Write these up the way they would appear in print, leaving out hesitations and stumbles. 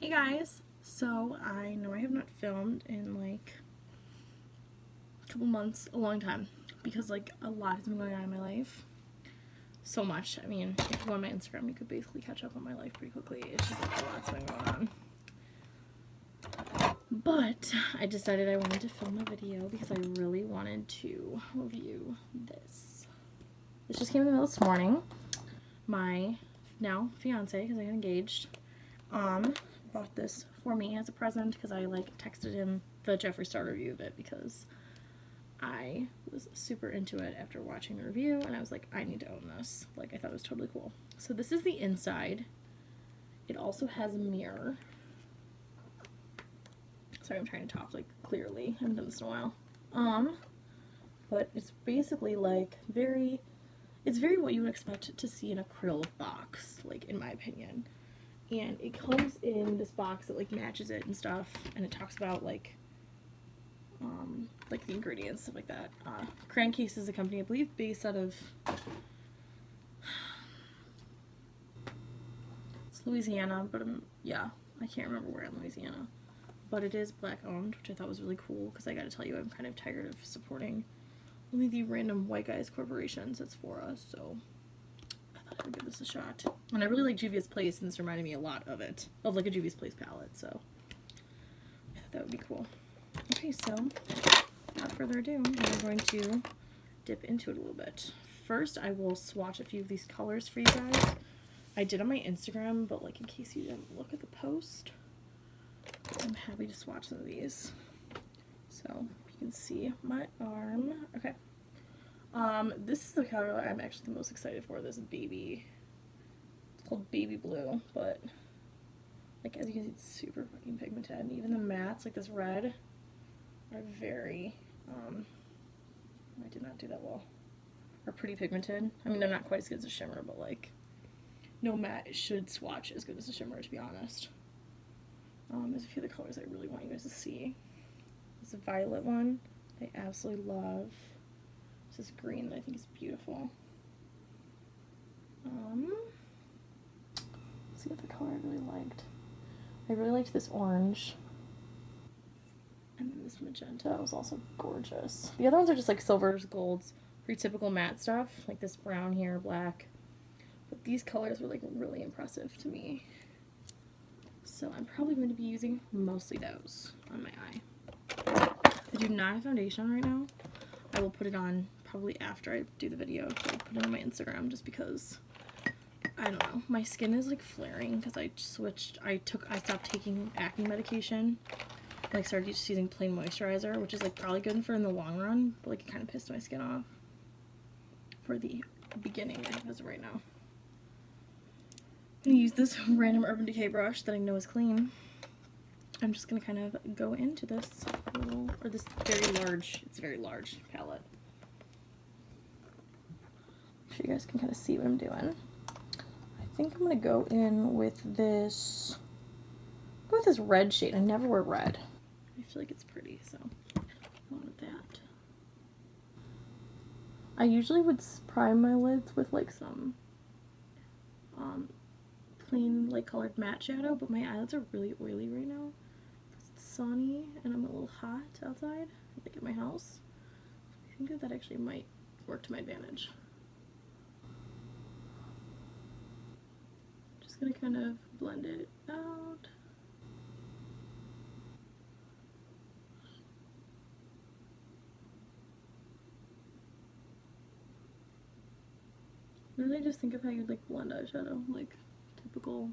Hey guys! So I know I have not filmed in like a couple months, a long time, because like a lot has been going on in my life. So much. I mean, if you go on my Instagram, you could basically catch up on my life pretty quickly. It's just like a lot's been going on. But I decided I wanted to film a video because I really wanted to review this. This just came in the mail this morning. My now fiance, because I got engaged, bought this for me as a present because I like texted him the Jeffree Star review of it because I was super into it after watching the review and I was like, I need to own this. Like, I thought it was totally cool. So this is the inside. It also has a mirror. Sorry, I'm trying to talk like clearly. I haven't done this in a while. But it's basically like it's very what you would expect to see in a acrylic box, like in my opinion. And it comes in this box that like matches it and stuff, and it talks about like the ingredients, stuff like that. Crayon is a company, I believe, based out of it's Louisiana, but yeah, I can't remember where in Louisiana. But it is black owned, which I thought was really cool because I gotta tell you, I'm kind of tired of supporting only the random white guys corporations that's for us, so I thought I would give this a shot. And I really like Juvia's Place, and this reminded me a lot of it, of like a Juvia's Place palette, so I thought that would be cool. Okay, so without further ado, I'm going to dip into it a little bit. First, I will swatch a few of these colors for you guys. I did on my Instagram, but like in case you didn't look at the post, I'm happy to swatch some of these. So you can see my arm. Okay. This is the color I'm actually the most excited for. This baby. It's called Baby Blue, but like as you can see, it's super fucking pigmented. And even the mattes, like this red, are very I did not do that well. Are pretty pigmented. I mean, they're not quite as good as a shimmer, but like no matte should swatch as good as a shimmer, to be honest. There's a few of the colors I really want you guys to see. This violet one I absolutely love. This is green that I think is beautiful. Let's see what the color I really liked. I really liked this orange. And then this magenta was also gorgeous. The other ones are just like silvers, golds, pretty typical matte stuff, like this brown here, black. But these colors were like really impressive to me. So I'm probably going to be using mostly those on my eye. I do not have foundation on right now. I will put it on probably after I do the video. I'll put it on my Instagram just because, I don't know, my skin is like flaring because I stopped taking acne medication and like started just using plain moisturizer, which is like probably good for in the long run, but like it kind of pissed my skin off for the beginning as of right now. I'm going to use this random Urban Decay brush that I know is clean. I'm just going to kind of go into this little, or this it's very large palette. So you guys can kind of see what I'm doing. I think I'm going to go in with this, red shade. I never wear red. I feel like it's pretty, so I'll go with that. I usually would prime my lids with like some plain light colored matte shadow, but my eyelids are really oily right now. It's sunny and I'm a little hot outside, like at my house. I think that actually might work to my advantage. Just gonna kind of blend it out. Really just think of how you'd like blend eyeshadow, like typical,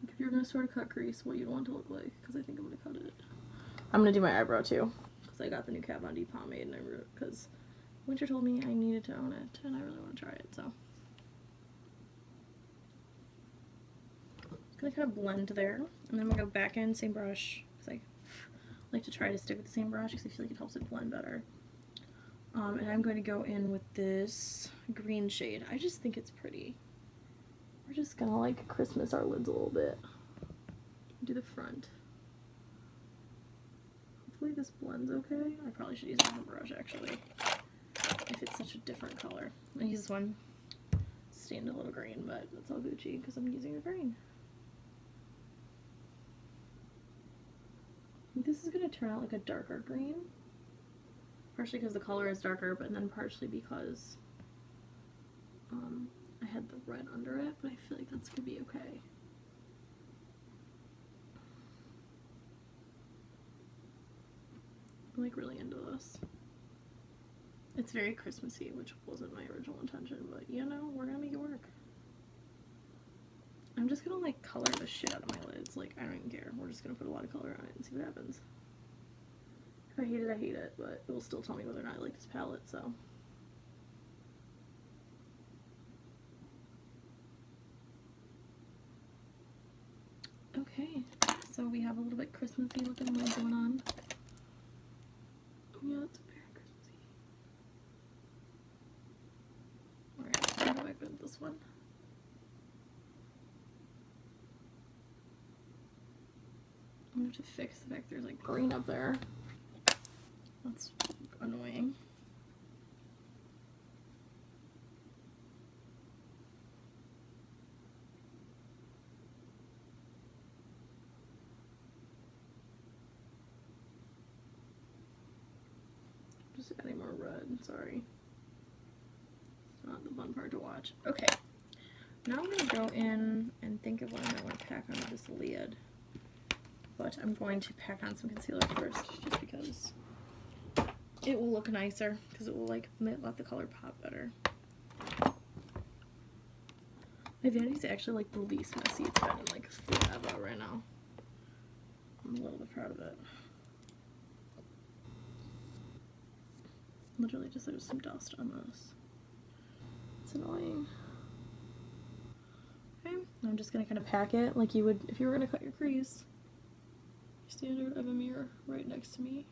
like if you're gonna sort of cut crease, what you'd want to look like, because I think I'm gonna cut it. I'm gonna do my eyebrow too, because I got the new Kat Von D pomade, and because Winter told me I needed to own it, and I really want to try it, so. Just gonna kind of blend there, and then I'm gonna go back in, same brush, because I like to try to stick with the same brush, because I feel like it helps it blend better. And I'm going to go in with this green shade. I just think it's pretty. We're just gonna like Christmas our lids a little bit. Do the front. Hopefully this blends okay. I probably should use a different brush actually, if it's such a different color. I use this one, stained a little green, but that's all Gucci because I'm using the green. This is going to turn out like a darker green. Partially because the color is darker, but then partially because I had the red under it, but I feel like that's going to be okay. I'm like really into this. It's very Christmassy, which wasn't my original intention, but you know, we're gonna make it work. I'm just gonna like color the shit out of my lids. Like, I don't even care. We're just gonna put a lot of color on it and see what happens. If I hate it, I hate it, but it will still tell me whether or not I like this palette, so. Okay, so we have a little bit Christmassy looking lid going on. Yeah, it's very Christmassy. Alright, how do I put this one? I'm gonna have to fix the fact there's like green up there. That's annoying. Just adding more red, sorry. It's not the fun part to watch. Okay, now I'm gonna go in and think of what I might want to pack onto this lid. But I'm going to pack on some concealer first, just because it will look nicer, because it will like let the color pop better. My vanity's actually like the least messy it's been in like forever right now. I'm a little bit proud of it. Literally just there's some dust on this. It's annoying. Okay, I'm just gonna kind of pack it like you would if you were gonna cut your crease. Standard, I have a mirror right next to me.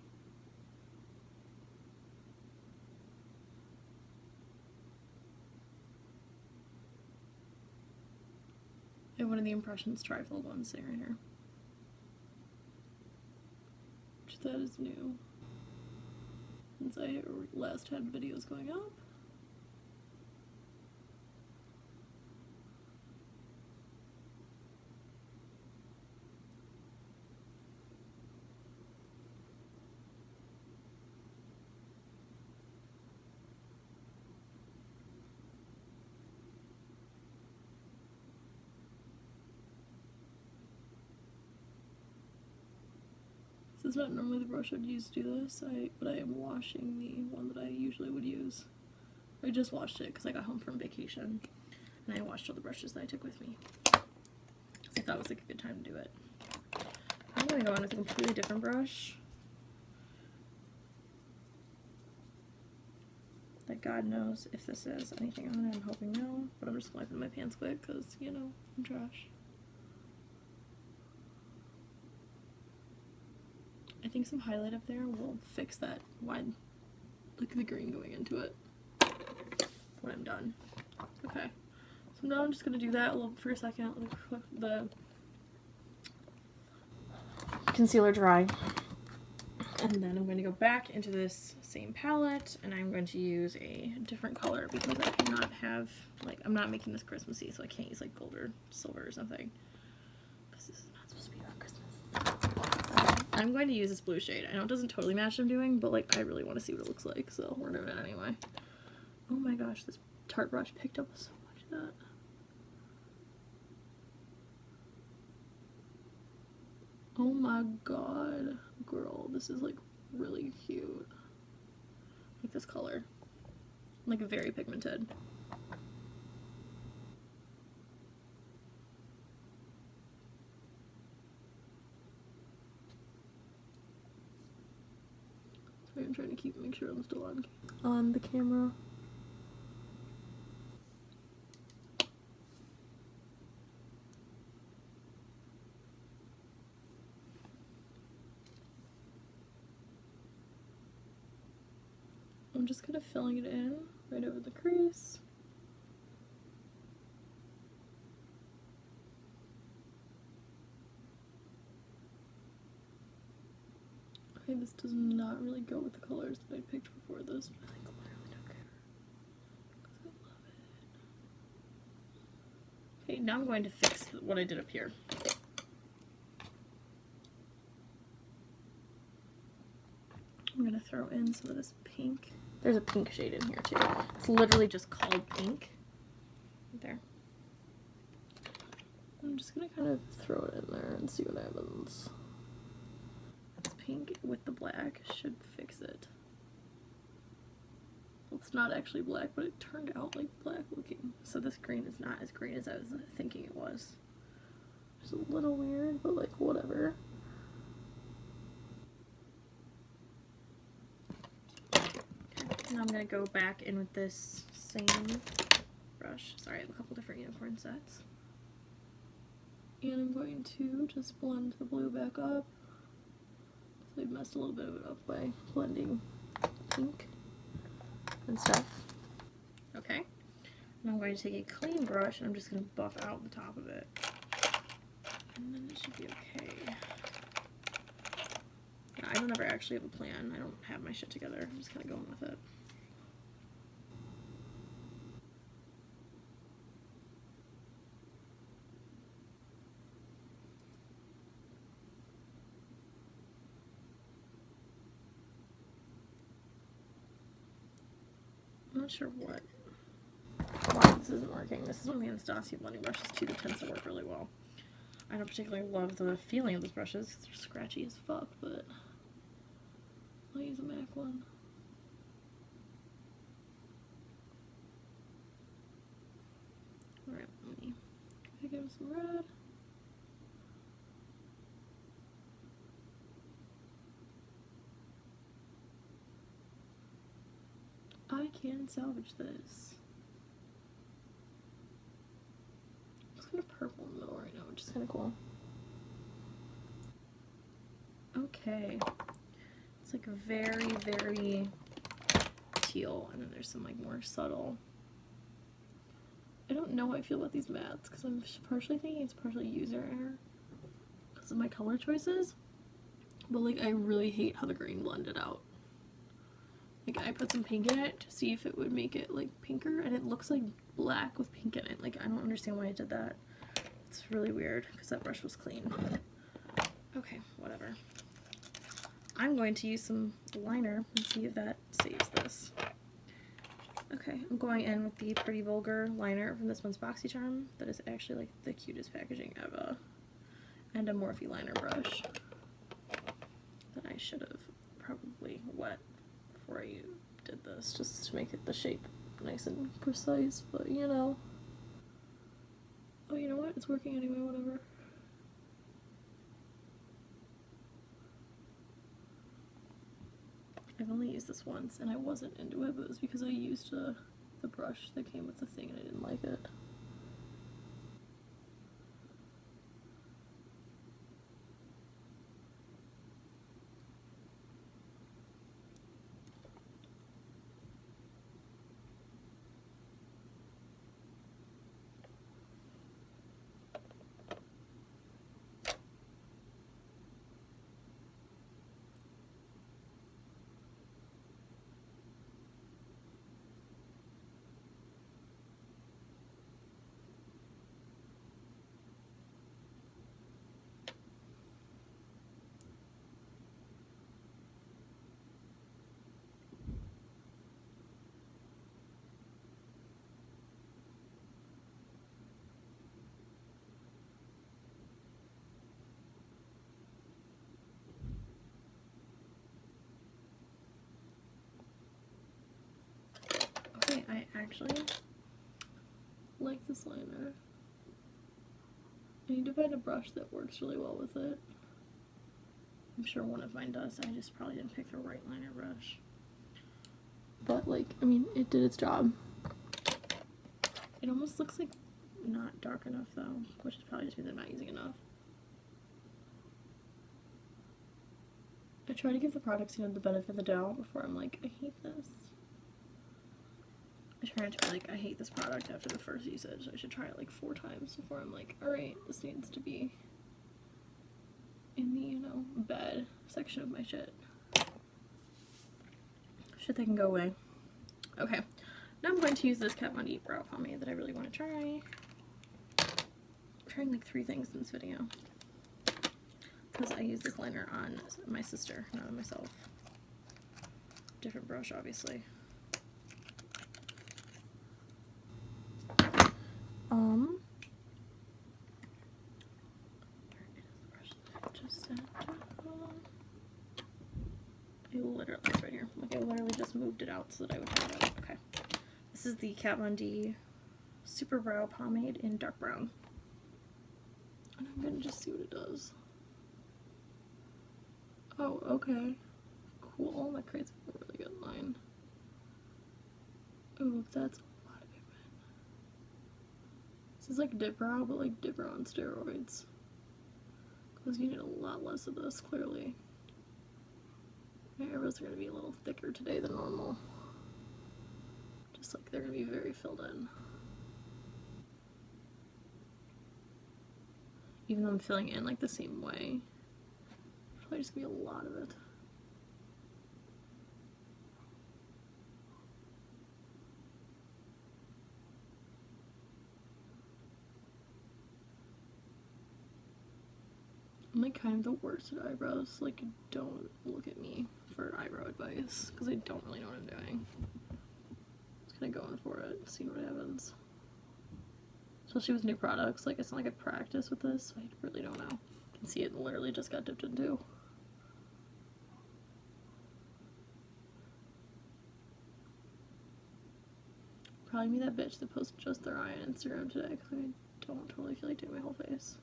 I have one of the Impressions trifold ones sitting right here. Which that is new. Since I last had videos going up. This is not normally the brush I'd use to do this, but I am washing the one that I usually would use. I just washed it because I got home from vacation, and I washed all the brushes that I took with me. So I thought it was like a good time to do it. I'm going to go on with a completely different brush. That God knows if this is anything on it, I'm hoping no, but I'm just wiping my pants quick because, you know, I'm trash. I think some highlight up there will fix that wide, like the green going into it when I'm done. Okay, so now I'm just going to do that for a second, let the concealer dry, and then I'm going to go back into this same palette, and I'm going to use a different color because I cannot have, like, I'm not making this Christmassy, so I can't use like gold or silver or something, because this is not supposed to be about Christmas. I'm going to use this blue shade. I know it doesn't totally match what I'm doing, but like I really want to see what it looks like, so we're doing it anyway. Oh my gosh, this Tarte brush picked up so much of that. Oh my god, girl, this is like really cute. Like this color, like very pigmented. I'm trying to make sure I'm still on the camera. I'm just kind of filling it in right over the crease. Okay, this does not really go with the colors that I picked before this, but I literally don't care. Because I love it. Okay, now I'm going to fix what I did up here. gonna throw in some of this pink. There's a pink shade in here too. It's literally just called pink. Right there. I'm just gonna kind of throw it in there and see what happens. This pink with the black should fix it. Well, it's not actually black, but it turned out like black looking. So this green is not as green as I was thinking it was. It's a little weird, but like whatever. Now I'm going to go back in with this same brush. Sorry, I have a couple different unicorn sets. And I'm going to just blend the blue back up. So I messed a little bit of it up by blending pink and stuff. Okay. And I'm going to take a clean brush and I'm just going to buff out the top of it. And then it should be okay. Yeah, I don't ever actually have a plan. I don't have my shit together. I'm just kind of going with it. I'm not sure why this isn't working. This is one of the Anastasia blending brushes too that tends to work really well. I don't particularly love the feeling of those brushes because they're scratchy as fuck, but I'll use a MAC one. Alright, let me give him some red. I can salvage this. It's kind of purple in the middle right now, which is kind of cool. Okay. It's like very, very teal, and then there's some like more subtle. I don't know how I feel about these mattes, because I'm partially thinking it's partially user error because of my color choices, but like I really hate how the green blended out. Like I put some pink in it to see if it would make it like pinker, and it looks like black with pink in it. Like I don't understand why I did that. It's really weird because that brush was clean. Okay, whatever. I'm going to use some liner and see if that saves this. Okay, I'm going in with the Pretty Vulgar liner from this one's BoxyCharm. That is actually like the cutest packaging ever. And a Morphe liner brush that I should have probably wet before I did this, just to make it the shape nice and precise, but you know. Oh, you know what? It's working anyway, whatever. I've only used this once, and I wasn't into it, but it was because I used the brush that came with the thing and I didn't like it. Okay, I actually like this liner. I need to find a brush that works really well with it. I'm sure one of mine does. I just probably didn't pick the right liner brush. But like, I mean, it did its job. It almost looks like not dark enough though, which is probably just means I'm not using enough. I try to give the products, you know, the benefit of the doubt before I'm like, I hate this. I try not to be like, I hate this product after the first usage. I should try it like 4 times before I'm like, alright, this needs to be in the, you know, bad section of my shit. Shit that can go away. Okay, now I'm going to use this Kat Von D brow pomade that I really want to try. I'm trying like 3 things in this video. Because I use this liner on my sister, not on myself. different brush, obviously. It's right here. Like, I literally just moved it out so that I would have it. Okay. This is the Kat Von D Super Brow Pomade in dark brown. And I'm gonna just see what it does. Oh, okay. Cool. That creates a really good line. Ooh, that's a lot of pigment. This is like dip brow, but like dip brow on steroids. Because you need a lot less of this, clearly. My eyebrows are going to be a little thicker today than normal. Just like they're going to be very filled in. Even though I'm filling in like the same way. Probably just going to be a lot of it. I'm like kind of the worst at eyebrows. Like, don't look at me for eyebrow advice because I don't really know what I'm doing. Just kind of going for it, see what happens. Especially with new products. Like, it's not like I've practiced with this, so I really don't know. You can see it literally just got dipped into. Probably me that bitch that posted just their eye on Instagram today because I don't totally feel like doing my whole face.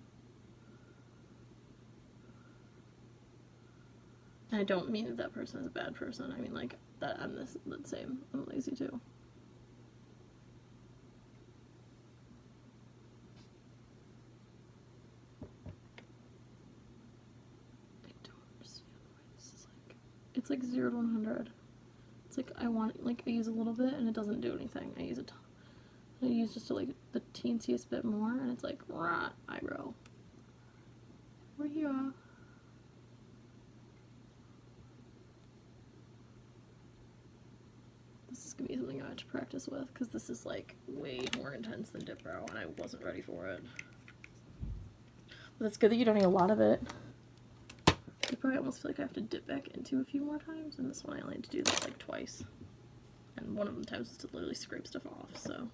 And I don't mean that person is a bad person. I mean like that I'm the same. I'm lazy too. I don't understand why this is like, it's like 0 to 100. It's like I use a little bit and it doesn't do anything. I use a ton. I use just like the teensiest bit more and it's like rot eyebrow. We're here. This is gonna be something I have to practice with because this is like way more intense than dip brow and I wasn't ready for it. But it's good that you don't need a lot of it. I probably almost feel like I have to dip back into a few more times, and this one I only had to do this like twice. And one of the times is to literally scrape stuff off, so.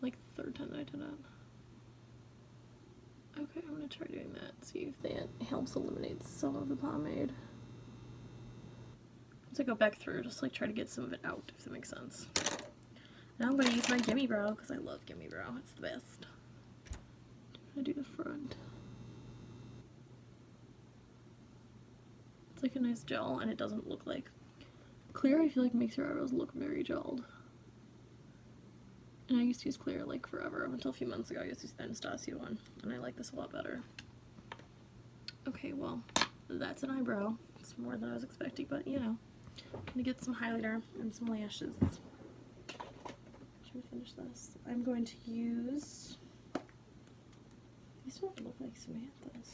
Like the third time that I did it. Okay, I'm gonna try doing that, see if that helps eliminate some of the pomade. So I go back through, just like try to get some of it out, if that makes sense. Now I'm gonna use my Gimme Brow, because I love Gimme Brow, it's the best. I'm gonna do the front. It's like a nice gel, and it doesn't look like clear. I feel like makes your eyebrows look very gelled. And I used to use clear like forever, until a few months ago I used to use the Anastasia one, and I like this a lot better. Okay, well, that's an eyebrow. It's more than I was expecting, but you know, I'm gonna get some highlighter and some lashes. Should we finish this? I'm going to use, these don't look like Samantha's.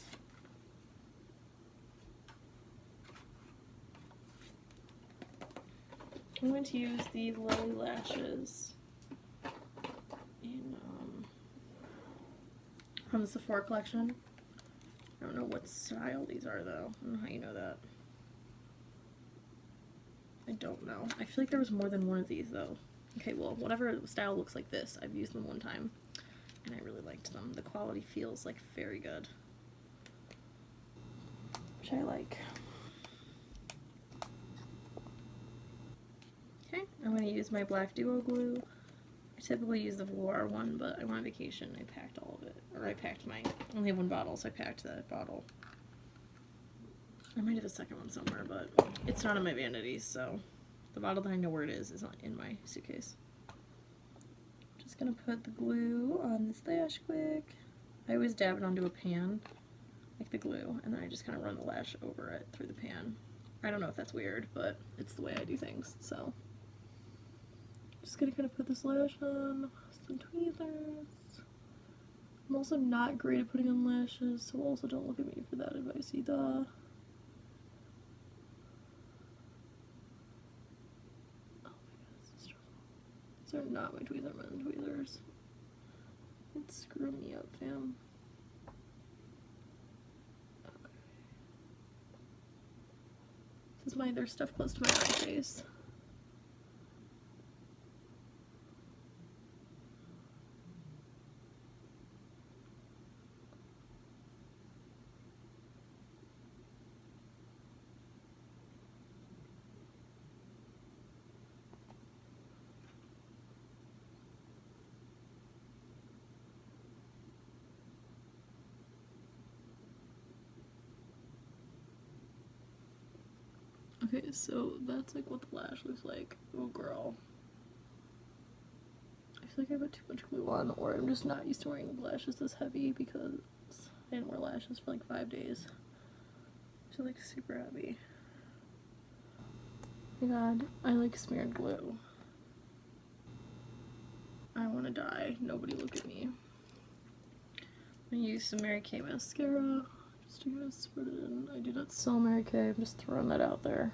I'm going to use the Lily Lashes in, from the Sephora collection. I don't know what style these are though. I don't know how you know that. I don't know. I feel like there was more than one of these though. Okay, well, whatever style looks like this, I've used them one time and I really liked them. The quality feels like very good, which I like. Okay, I'm going to use my black duo glue. I typically use the Velour one, but I went on vacation and I packed all of it. Or I packed my, I only have one bottle, so I packed that bottle. I might have a second one somewhere, but it's not in my vanities, so the bottle that I know where it is not in my suitcase. Just going to put the glue on this lash quick. I always dab it onto a pan, like the glue, and then I just kind of run the lash over it through the pan. I don't know if that's weird, but it's the way I do things, so. Just gonna kind of put this lash on, some tweezers. I'm also not great at putting on lashes, so also don't look at me for that advice either. Oh my god, this is trouble. These are not my Tweezerman tweezers. It's screwing me up, fam. Okay. This is there's stuff close to my eye face. Okay, so that's like what the lash looks like. Oh girl. I feel like I put too much glue on, or I'm just not used to wearing lashes this heavy because I didn't wear lashes for like 5 days. So like super heavy. Oh my god, I like smeared glue. I wanna die. Nobody look at me. I'm gonna use some Mary Kay mascara. Just to kind of spread it in. I do not sell Mary Kay, I'm just throwing that out there.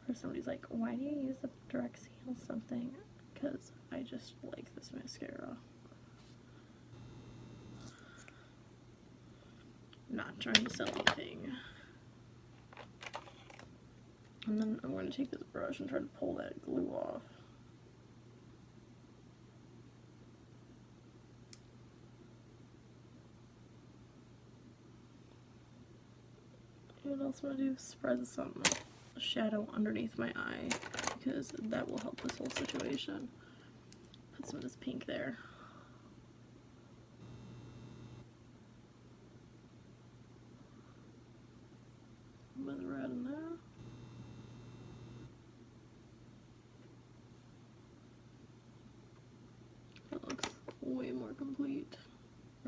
Or somebody's like, why do you use the direct seal something? Because I just like this mascara. I'm not trying to sell anything. And then I'm going to take this brush and try to pull that glue off. And what else I'm going to do is spread some shadow underneath my eye, because that will help this whole situation. Put some of this pink there. A bit of red in there. That looks way more complete.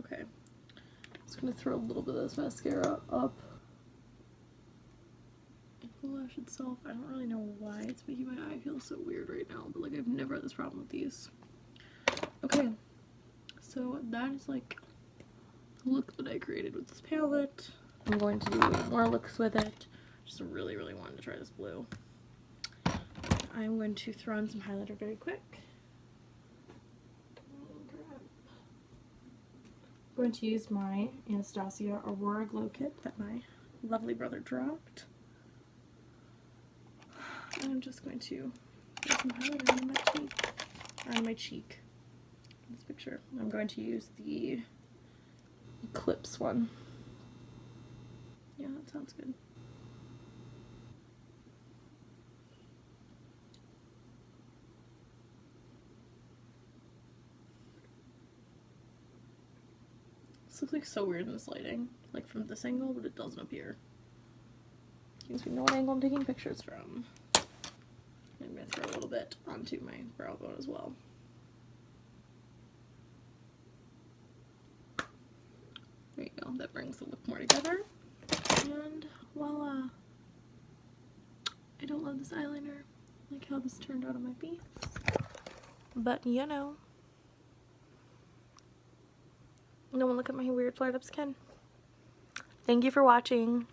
Okay. Just gonna throw a little bit of this mascara up the lash itself. I don't really know why it's making my eye feel so weird right now, but like I've never had this problem with these. Okay, so that is like the look that I created with this palette. I'm going to do more looks with it. Just really, really wanted to try this blue. I'm going to throw in some highlighter very quick. I'm going to use my Anastasia Aurora Glow Kit that my lovely brother dropped. I'm just going to put some highlighter on my cheek. On my cheek. In this picture. I'm going to use the Eclipse one. Yeah, that sounds good. This looks like so weird in this lighting. Like from this angle, but it doesn't appear. Because we know what angle I'm taking pictures from. I'm going to throw a little bit onto my brow bone as well. There you go. That brings the look more together. And voila. I don't love this eyeliner. I like how this turned out on my piece. But you know. No one look at my weird flare lips, Ken. Thank you for watching.